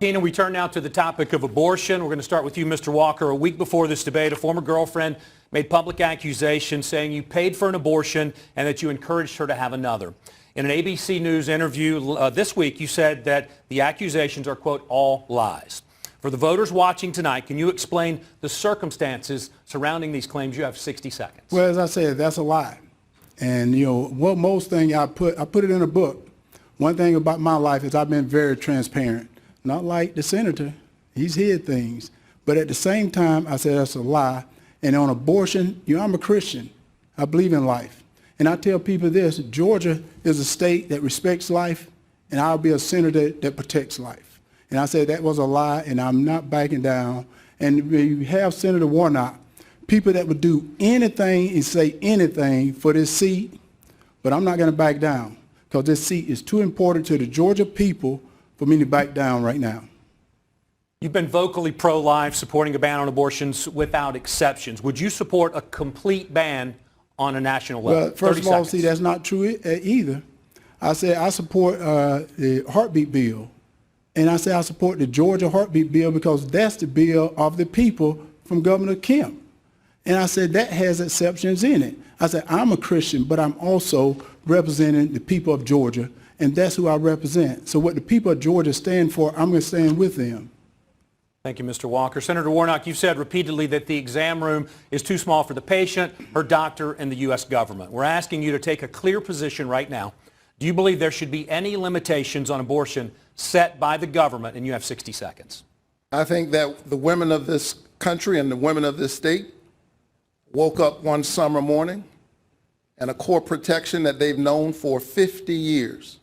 Tina, we turn now to the topic of abortion. We're going to start with you, Mr. Walker. A week before this debate, a former girlfriend made public accusations saying you paid for an abortion and that you encouraged her to have another. In an ABC News interview this week, you said that the accusations are, quote, all lies. For the voters watching tonight, can you explain the circumstances surrounding these claims? You have 60 seconds. Well, as I said, that's a lie. And, most thing I put it in a book. One thing about my life is I've been very transparent. Not like the senator. He's hid things. But at the same time, I said that's a lie. And on abortion, I'm a Christian. I believe in life. And I tell people this, Georgia is a state that respects life, and I'll be a senator that protects life. And I said that was a lie, and I'm not backing down. And you have Senator Warnock, people that would do anything and say anything for this seat, but I'm not going to back down because this seat is too important to the Georgia people for me to back down right now. You've been vocally pro-life, supporting a ban on abortions without exceptions. Would you support a complete ban on a national level? Well, first of all, see, that's not true either. I said I support the heartbeat bill. And I say I support the Georgia heartbeat bill because that's the bill of the people from Governor Kemp. And I said that has exceptions in it. I said I'm a Christian, but I'm also representing the people of Georgia, and that's who I represent. So what the people of Georgia stand for, I'm going to stand with them. Thank you, Mr. Walker. Senator Warnock, you've said repeatedly that the exam room is too small for the patient, her doctor, and the U.S. government. We're asking you to take a clear position right now. Do you believe there should be any limitations on abortion set by the government? And you have 60 seconds. I think that the women of this country and the women of this state woke up one summer morning and a core protection that they've known for 50 years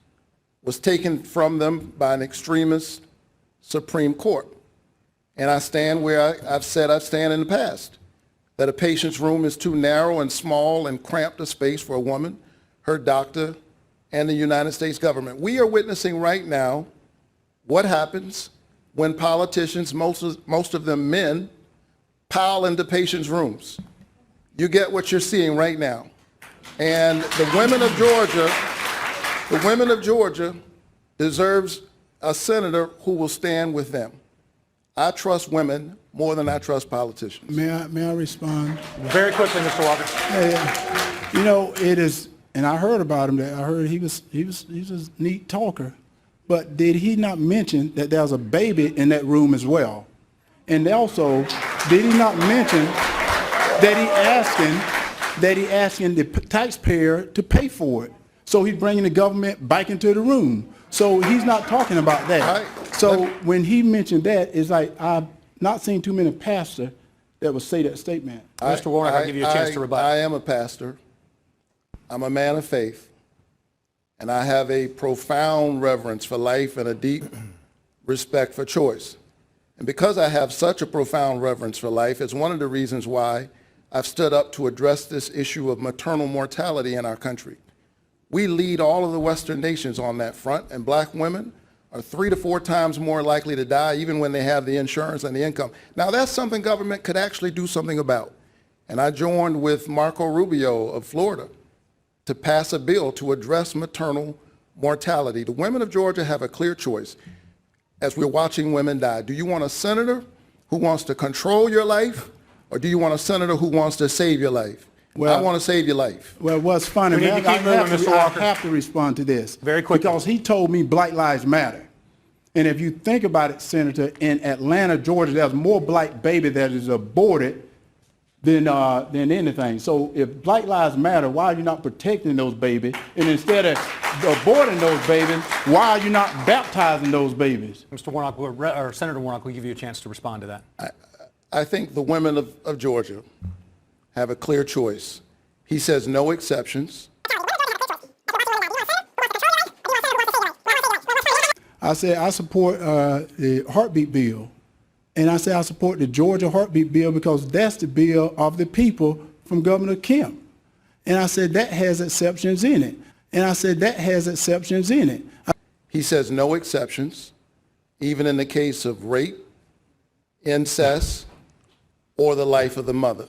was taken from them by an extremist Supreme Court. And I stand where I've said I stand in the past, that a patient's room is too narrow and small and cramped a space for a woman, her doctor, and the United States government. We are witnessing right now what happens when politicians, most of them men, pile into patients' rooms. You get what you're seeing right now. And the women of Georgia deserves a senator who will stand with them. I trust women more than I trust politicians. May I respond? Very quickly, Mr. Walker. It is, and I heard about him. I heard he was a neat talker. But did he not mention that there was a baby in that room as well? And also, did he not mention that he asking the taxpayer to pay for it? So he's bringing the government back into the room. So he's not talking about that. So when he mentioned that, it's like I've not seen too many pastors that would say that statement. Mr. Warnock, I'll give you a chance to rebut. I am a pastor. I'm a man of faith. And I have a profound reverence for life and a deep respect for choice. And because I have such a profound reverence for life, it's one of the reasons why I've stood up to address this issue of maternal mortality in our country. We lead all of the Western nations on that front, and black women are 3 to 4 times more likely to die even when they have the insurance and the income. Now that's something government could actually do something about. And I joined with Marco Rubio of Florida to pass a bill to address maternal mortality. The women of Georgia have a clear choice as we're watching women die. Do you want a senator who wants to control your life, or do you want a senator who wants to save your life? Well, I want to save your life. Well, what's funny, I have to respond to this. Very quickly. Because he told me Black Lives Matter. And if you think about it, Senator, in Atlanta, Georgia, there's more black baby that is aborted than anything. So if Black Lives Matter, why are you not protecting those babies? And instead of aborting those babies, why are you not baptizing those babies? Mr. Warnock, or Senator Warnock, will give you a chance to respond to that. I think the women of Georgia have a clear choice. He says no exceptions. I said I support the heartbeat bill. And I say I support the Georgia heartbeat bill because that's the bill of the people from Governor Kemp. And I said that has exceptions in it. He says no exceptions, even in the case of rape, incest, or the life of the mother.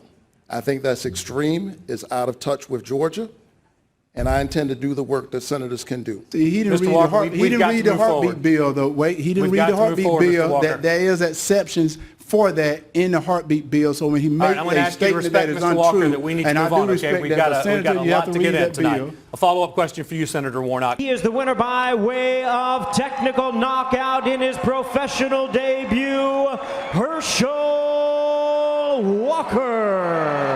I think that's extreme, it's out of touch with Georgia, and I intend to do the work that senators can do. See, he didn't Mr. read Walker, the heart, he we've didn't got read to the move heartbeat forward. bill, though. Wait, he didn't We've read got the to move heartbeat forward, Mr. bill. Walker. That there is exceptions for that in the heartbeat bill. So when he All makes right, I'm going to a ask you to statement that respect is Mr. untrue, Walker that we need to and I move do on, okay? respect We've that, got but a Senator, you lot have to to get read in that tonight. bill. A follow-up question for you, Senator Warnock. He is the winner by way of technical knockout in his professional debut, Herschel Walker.